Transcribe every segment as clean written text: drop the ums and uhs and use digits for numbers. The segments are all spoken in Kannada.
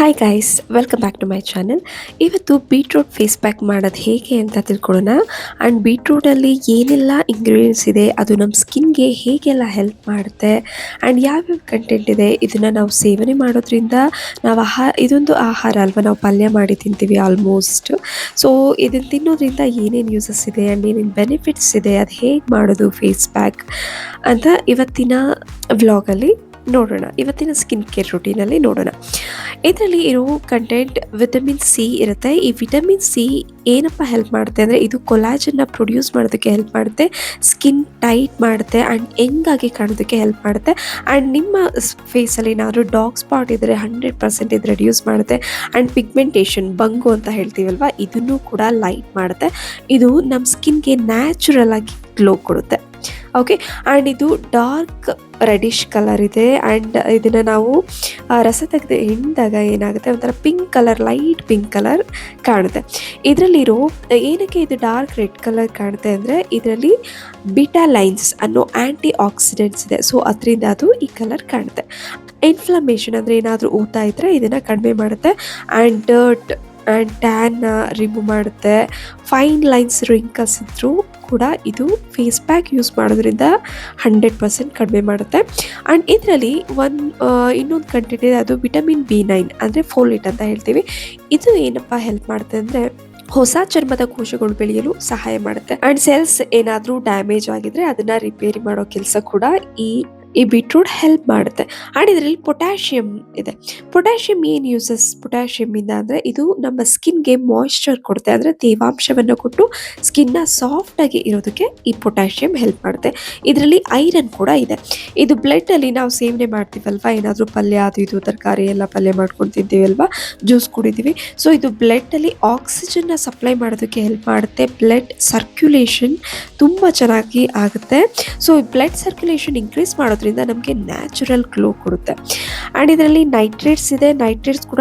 Hi guys, welcome back to my channel. ಇವತ್ತು ಬೀಟ್ರೂಟ್ ಫೇಸ್ ಪ್ಯಾಕ್ ಮಾಡೋದು ಹೇಗೆ ಅಂತ ತಿಳ್ಕೊಳ್ಳೋಣ. ಆ್ಯಂಡ್ ಬೀಟ್ರೂಟಲ್ಲಿ ಏನೆಲ್ಲ ಇಂಗ್ರೀಡಿಯೆಂಟ್ಸ್ ಇದೆ, ಅದು ನಮ್ಮ ಸ್ಕಿನ್ಗೆ ಹೇಗೆಲ್ಲ ಹೆಲ್ಪ್ ಮಾಡುತ್ತೆ, ಆ್ಯಂಡ್ ಯಾವ್ಯಾವ ಕಂಟೆಂಟ್ ಇದೆ, ಇದನ್ನು ನಾವು ಸೇವನೆ ಮಾಡೋದ್ರಿಂದ ನಾವು ಇದೊಂದು ಆಹಾರ ಅಲ್ವಾ, ನಾವು ಪಲ್ಯ ಮಾಡಿ ತಿಂತೀವಿ ಆಲ್ಮೋಸ್ಟ್. ಸೊ ಇದನ್ನು ತಿನ್ನೋದ್ರಿಂದ ಏನೇನು ಯೂಸಸ್ ಇದೆ ಆ್ಯಂಡ್ ಏನೇನು ಬೆನಿಫಿಟ್ಸ್ ಇದೆ, ಅದು ಹೇಗೆ ಮಾಡೋದು ಫೇಸ್ ಪ್ಯಾಕ್ ಅಂತ ಇವತ್ತಿನ ವ್ಲಾಗಲ್ಲಿ ನೋಡೋಣ. ಇವತ್ತಿನ ಸ್ಕಿನ್ ಕೇರ್ ರೂಟೀನಲ್ಲಿ ನೋಡೋಣ. ಇದರಲ್ಲಿ ಇರೋ ಕಂಟೆಂಟ್ ವಿಟಮಿನ್ ಸಿ ಇರುತ್ತೆ. ಈ ವಿಟಮಿನ್ ಸಿ ಏನಪ್ಪ ಹೆಲ್ಪ್ ಮಾಡುತ್ತೆ ಅಂದರೆ, ಇದು ಕೊಲಾಜನ್ನ ಪ್ರೊಡ್ಯೂಸ್ ಮಾಡೋದಕ್ಕೆ ಹೆಲ್ಪ್ ಮಾಡುತ್ತೆ, ಸ್ಕಿನ್ ಟೈಟ್ ಮಾಡುತ್ತೆ ಆ್ಯಂಡ್ ಯಂಗಾಗಿ ಕಾಣೋದಕ್ಕೆ ಹೆಲ್ಪ್ ಮಾಡುತ್ತೆ. ಆ್ಯಂಡ್ ನಿಮ್ಮ ಫೇಸಲ್ಲಿ ಏನಾದರೂ ಡಾರ್ಕ್ ಸ್ಪಾಟ್ ಇದ್ದರೆ 100% ಇದು ರೆಡ್ಯೂಸ್ ಮಾಡುತ್ತೆ. ಆ್ಯಂಡ್ ಪಿಗ್ಮೆಂಟೇಷನ್, ಬಂಗು ಅಂತ ಹೇಳ್ತೀವಲ್ವ, ಇದನ್ನು ಕೂಡ ಲೈಟ್ ಮಾಡುತ್ತೆ. ಇದು ನಮ್ಮ ಸ್ಕಿನ್ಗೆ ನ್ಯಾಚುರಲ್ ಆಗಿ ಗ್ಲೋ ಕೊಡುತ್ತೆ. ಓಕೆ, ಆ್ಯಂಡ್ ಇದು ಡಾರ್ಕ್ ರೆಡಿಶ್ ಕಲರ್ ಇದೆ. ಆ್ಯಂಡ್ ಇದನ್ನು ನಾವು ರಸ ತೆಗೆದು ಹಿಂಡಿದಾಗ ಏನಾಗುತ್ತೆ, ಒಂಥರ pink colour, light pink colour ಕಾಣುತ್ತೆ. ಇದರಲ್ಲಿರೋ ಏನಕ್ಕೆ ಇದು ಡಾರ್ಕ್ ರೆಡ್ ಕಲರ್ ಕಾಣುತ್ತೆ ಅಂದರೆ, ಇದರಲ್ಲಿ ಬಿಟಾ ಲೈನ್ಸ್ ಅನ್ನೋ ಆ್ಯಂಟಿ ಆಕ್ಸಿಡೆಂಟ್ಸ್ ಇದೆ. ಸೊ ಅದರಿಂದ ಅದು ಈ ಕಲರ್ ಕಾಣುತ್ತೆ. ಇನ್ಫ್ಲಮೇಷನ್ ಅಂದರೆ ಏನಾದರೂ ಊತ ಇದ್ದರೆ ಇದನ್ನು ಕಡಿಮೆ ಮಾಡುತ್ತೆ. ಆ್ಯಂಡ್ ಡರ್ಟ್ ಆ್ಯಂಡ್ ಟ್ಯಾನ್ನ ರಿಮೂವ್ ಮಾಡುತ್ತೆ. ಫೈನ್ ಲೈನ್ಸ್, ರಿಂಕಲ್ಸ್ ಇದ್ದರೂ ಕೂಡ ಇದು ಫೇಸ್ ಪ್ಯಾಕ್ ಯೂಸ್ ಮಾಡೋದ್ರಿಂದ 100% ಕಡಿಮೆ ಮಾಡುತ್ತೆ. ಆ್ಯಂಡ್ ಇದರಲ್ಲಿ ಇನ್ನೊಂದು ಕಂಟೆಂಟ್ ಇದೆ, ಅದು ವಿಟಮಿನ್ B9 ಅಂದರೆ ಫೋಲೇಟ್ ಅಂತ ಹೇಳ್ತೀವಿ. ಇದು ಏನಪ್ಪ ಹೆಲ್ಪ್ ಮಾಡುತ್ತೆ ಅಂದರೆ, ಹೊಸ ಚರ್ಮದ ಕೋಶಗಳು ಬೆಳೆಯಲು ಸಹಾಯ ಮಾಡುತ್ತೆ. ಆ್ಯಂಡ್ ಸೆಲ್ಸ್ ಏನಾದರೂ ಡ್ಯಾಮೇಜ್ ಆಗಿದ್ರೆ ಅದನ್ನು ರಿಪೇರಿ ಮಾಡೋ ಕೆಲಸ ಕೂಡ ಈ ಬೀಟ್ರೂಟ್ ಹೆಲ್ಪ್ ಮಾಡುತ್ತೆ. ಆ್ಯಂಡ್ ಇದರಲ್ಲಿ ಪೊಟ್ಯಾಷಿಯಮ್ ಇದೆ. ಪೊಟ್ಯಾಷಿಯಮ್ ಏನು ಯೂಸಸ್ ಪೊಟ್ಯಾಷಿಯಮಿಂದ ಅಂದರೆ, ಇದು ನಮ್ಮ ಸ್ಕಿನ್ಗೆ ಮಾಯಿಶ್ಚರ್ ಕೊಡುತ್ತೆ, ಅಂದರೆ ತೇವಾಂಶವನ್ನು ಕೊಟ್ಟು ಸ್ಕಿನ್ನ ಸಾಫ್ಟಾಗಿ ಇರೋದಕ್ಕೆ ಈ ಪೊಟ್ಯಾಷಿಯಮ್ ಹೆಲ್ಪ್ ಮಾಡುತ್ತೆ. ಇದರಲ್ಲಿ ಐರನ್ ಕೂಡ ಇದೆ. ಇದು ಬ್ಲಡ್ಡಲ್ಲಿ ನಾವು ಸೇವನೆ ಮಾಡ್ತೀವಲ್ವ, ಏನಾದರೂ ಪಲ್ಯ ಅದು ಇದು ತರಕಾರಿ ಎಲ್ಲ ಪಲ್ಯ ಮಾಡ್ಕೊಂಡು ತಿಂತೀವಿ ಅಲ್ವಾ, ಜ್ಯೂಸ್ ಕುಡಿತೀವಿ. ಸೊ ಇದು ಬ್ಲಡ್ಡಲ್ಲಿ ಆಕ್ಸಿಜನ್ನ ಸಪ್ಲೈ ಮಾಡೋದಕ್ಕೆ ಹೆಲ್ಪ್ ಮಾಡುತ್ತೆ. ಬ್ಲಡ್ ಸರ್ಕ್ಯುಲೇಷನ್ ತುಂಬ ಚೆನ್ನಾಗಿ ಆಗುತ್ತೆ. ಸೊ ಬ್ಲಡ್ ಸರ್ಕ್ಯುಲೇಷನ್ ಇನ್ಕ್ರೀಸ್ ಮಾಡೋದ್ರಿಂದ ನಮಗೆ ನ್ಯಾಚುರಲ್ ಗ್ಲೋ ಕೊಡುತ್ತೆ. ಆ್ಯಂಡ್ ಇದರಲ್ಲಿ ನೈಟ್ರೇಟ್ಸ್ ಇದೆ. ನೈಟ್ರೇಟ್ಸ್ ಕೂಡ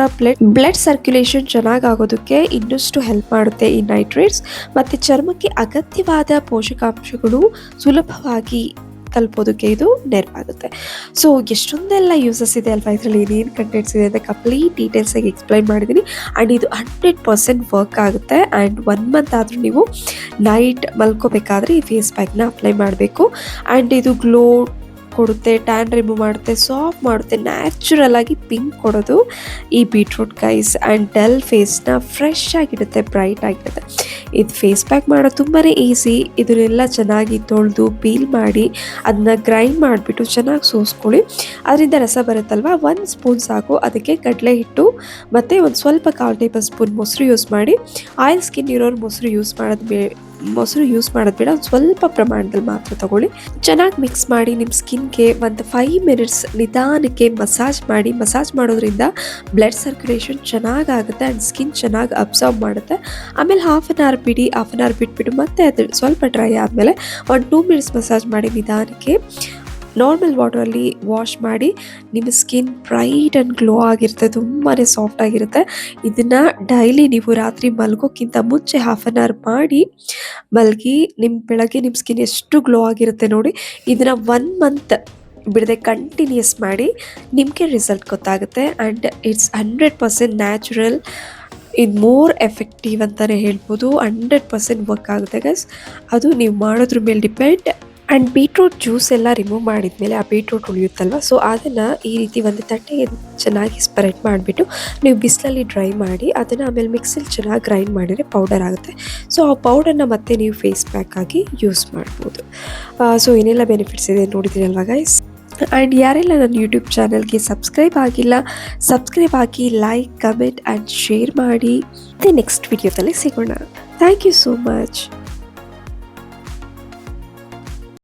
ಬ್ಲಡ್ ಸರ್ಕ್ಯುಲೇಷನ್ ಚೆನ್ನಾಗಿ ಆಗೋದಕ್ಕೆ ಇನ್ನಷ್ಟು ಹೆಲ್ಪ್ ಮಾಡುತ್ತೆ ಈ ನೈಟ್ರೇಟ್ಸ್. ಮತ್ತು ಚರ್ಮಕ್ಕೆ ಅಗತ್ಯವಾದ ಪೋಷಕಾಂಶಗಳು ಸುಲಭವಾಗಿ ತಲುಪೋದಕ್ಕೆ ಇದು ನೆರವಾಗುತ್ತೆ. ಸೊ ಎಷ್ಟೊಂದೆಲ್ಲ ಯೂಸಸ್ ಇದೆ ಅಲ್ವಾ, ಇದರಲ್ಲಿ ಏನೇನು ಕಂಟೆಂಟ್ಸ್ ಇದೆ ಅಂತ ಕಂಪ್ಲೀಟ್ ಡೀಟೇಲ್ಸಾಗಿ ಎಕ್ಸ್ಪ್ಲೈನ್ ಮಾಡಿದ್ದೀನಿ. ಆ್ಯಂಡ್ ಇದು 100% ವರ್ಕ್ ಆಗುತ್ತೆ. ಆ್ಯಂಡ್ 1 ಮಂತ್ ಆದರೂ ನೀವು ನೈಟ್ ಮಲ್ಕೋಬೇಕಾದ್ರೆ ಈ ಫೇಸ್ ಪ್ಯಾಕ್ನ ಅಪ್ಲೈ ಮಾಡಬೇಕು. ಆ್ಯಂಡ್ ಇದು ಗ್ಲೋ ಕೊಡುತ್ತೆ, ಟ್ಯಾನ್ ರಿಮೂವ್ ಮಾಡುತ್ತೆ, ಸಾಫ್ಟ್ ಮಾಡುತ್ತೆ, ನ್ಯಾಚುರಲ್ ಆಗಿ ಪಿಂಕ್ ಕೊಡೋದು ಈ ಬೀಟ್ರೂಟ್ ಗೈಸ್. ಆ್ಯಂಡ್ ಡಲ್ ಫೇಸ್ನ ಫ್ರೆಶ್ ಆಗಿಡುತ್ತೆ, ಬ್ರೈಟ್ ಆಗಿರುತ್ತೆ. ಇದು ಫೇಸ್ ಪ್ಯಾಕ್ ಮಾಡೋದು ತುಂಬಾ ಈಸಿ. ಇದನ್ನೆಲ್ಲ ಚೆನ್ನಾಗಿ ತೊಳೆದು ಪೀಲ್ ಮಾಡಿ ಅದನ್ನ ಗ್ರೈಂಡ್ ಮಾಡಿಬಿಟ್ಟು ಚೆನ್ನಾಗಿ ಸೋಸ್ಕೊಳ್ಳಿ. ಅದರಿಂದ ರಸ ಬರುತ್ತಲ್ವ, 1 ಸ್ಪೂನ್ ಸಾಕು. ಅದಕ್ಕೆ ಕಡಲೆ ಹಿಟ್ಟು ಮತ್ತು ಒಂದು ಸ್ವಲ್ಪ 1/4 ಟೇಬಲ್ ಸ್ಪೂನ್ ಮೊಸರು ಯೂಸ್ ಮಾಡಿ. ಆಯಿಲ್ ಸ್ಕಿನ್ ಇರೋರು ಮೊಸರು ಯೂಸ್ ಮಾಡೋದು ಬೇಡ, ಒಂದು ಸ್ವಲ್ಪ ಪ್ರಮಾಣದಲ್ಲಿ ಮಾತ್ರ ತಗೊಳ್ಳಿ. ಚೆನ್ನಾಗಿ ಮಿಕ್ಸ್ ಮಾಡಿ ನಿಮ್ಮ ಸ್ಕಿನ್ಗೆ ಒಂದು 5 ಮಿನಿಟ್ಸ್ ನಿಧಾನಕ್ಕೆ ಮಸಾಜ್ ಮಾಡಿ. ಮಸಾಜ್ ಮಾಡೋದ್ರಿಂದ ಬ್ಲಡ್ ಸರ್ಕ್ಯುಲೇಷನ್ ಚೆನ್ನಾಗಾಗುತ್ತೆ ಆ್ಯಂಡ್ ಸ್ಕಿನ್ ಚೆನ್ನಾಗಿ ಅಬ್ಸರ್ವ್ ಮಾಡುತ್ತೆ. ಆಮೇಲೆ ಹಾಫ್ ಆನ್ ಅವರ್ ಬಿಟ್ಬಿಟ್ಟು ಮತ್ತೆ ಅದು ಸ್ವಲ್ಪ ಡ್ರೈ ಆದಮೇಲೆ ಒಂದು 2 ಮಿನಿಟ್ಸ್ ಮಸಾಜ್ ಮಾಡಿ ನಿಧಾನಕ್ಕೆ ನಾರ್ಮಲ್ ವಾಟರಲ್ಲಿ ವಾಶ್ ಮಾಡಿ. ನಿಮ್ಮ ಸ್ಕಿನ್ ಬ್ರೈಟ್ ಆ್ಯಂಡ್ ಗ್ಲೋ ಆಗಿರುತ್ತೆ, ತುಂಬಾ ಸಾಫ್ಟ್ ಆಗಿರುತ್ತೆ. ಇದನ್ನು ಡೈಲಿ ನೀವು ರಾತ್ರಿ ಮಲಗೋಕ್ಕಿಂತ ಮುಂಚೆ ಹಾಫ್ ಆನ್ ಅವರ್ ಮಾಡಿ ಮಲಗಿ, ಬೆಳಗ್ಗೆ ನಿಮ್ಮ ಸ್ಕಿನ್ ಎಷ್ಟು ಗ್ಲೋ ಆಗಿರುತ್ತೆ ನೋಡಿ. ಇದನ್ನು 1 ಮಂತ್ ಬಿಡದೆ ಕಂಟಿನ್ಯೂಸ್ ಮಾಡಿ, ನಿಮಗೆ ರಿಸಲ್ಟ್ ಗೊತ್ತಾಗುತ್ತೆ. And it's 100% natural. ಇದು ಮೋರ್ ಎಫೆಕ್ಟಿವ್ ಅಂತಲೇ ಹೇಳ್ಬೋದು. 100% ವರ್ಕ್ ಆಗುತ್ತೆ ಗೈಸ್. ಅದು ನೀವು ಮಾಡೋದ್ರ ಮೇಲೆ ಡಿಪೆಂಡ್. ಆ್ಯಂಡ್ ಬೀಟ್ರೂಟ್ ಜ್ಯೂಸ್ ಎಲ್ಲ ರಿಮೂವ್ ಮಾಡಿದ್ಮೇಲೆ ಆ ಬೀಟ್ರೂಟ್ ಉಳಿಯುತ್ತಲ್ವ, ಸೊ ಅದನ್ನು ಈ ರೀತಿ ಒಂದು ತಟ್ಟೆಗೆ ಚೆನ್ನಾಗಿ ಸ್ಪ್ರೆಡ್ ಮಾಡಿಬಿಟ್ಟು ನೀವು ಬಿಸಿಲಲ್ಲಿ ಡ್ರೈ ಮಾಡಿ ಅದನ್ನು ಆಮೇಲೆ ಮಿಕ್ಸಿಲಿ ಚೆನ್ನಾಗಿ ಗ್ರೈಂಡ್ ಮಾಡಿದರೆ ಪೌಡರ್ ಆಗುತ್ತೆ. ಸೊ ಆ ಪೌಡರ್ನ ಮತ್ತೆ ನೀವು ಫೇಸ್ ಪ್ಯಾಕ್ ಆಗಿ ಯೂಸ್ ಮಾಡ್ಬೋದು. ಸೊ ಏನೆಲ್ಲ ಬೆನಿಫಿಟ್ಸ್ ಇದೆ ನೋಡಿದ್ದೀರಲ್ವ ಗೈಸ್. ಆ್ಯಂಡ್ ಯಾರೆಲ್ಲ ನನ್ನ ಯೂಟ್ಯೂಬ್ ಚಾನಲ್ಗೆ ಸಬ್ಸ್ಕ್ರೈಬ್ ಆಗಿ ಲೈಕ್, ಕಮೆಂಟ್ ಆ್ಯಂಡ್ ಶೇರ್ ಮಾಡಿ. ಮತ್ತೆ ನೆಕ್ಸ್ಟ್ ವಿಡಿಯೋದಲ್ಲಿ ಸಿಗೋಣ. Thank you so much.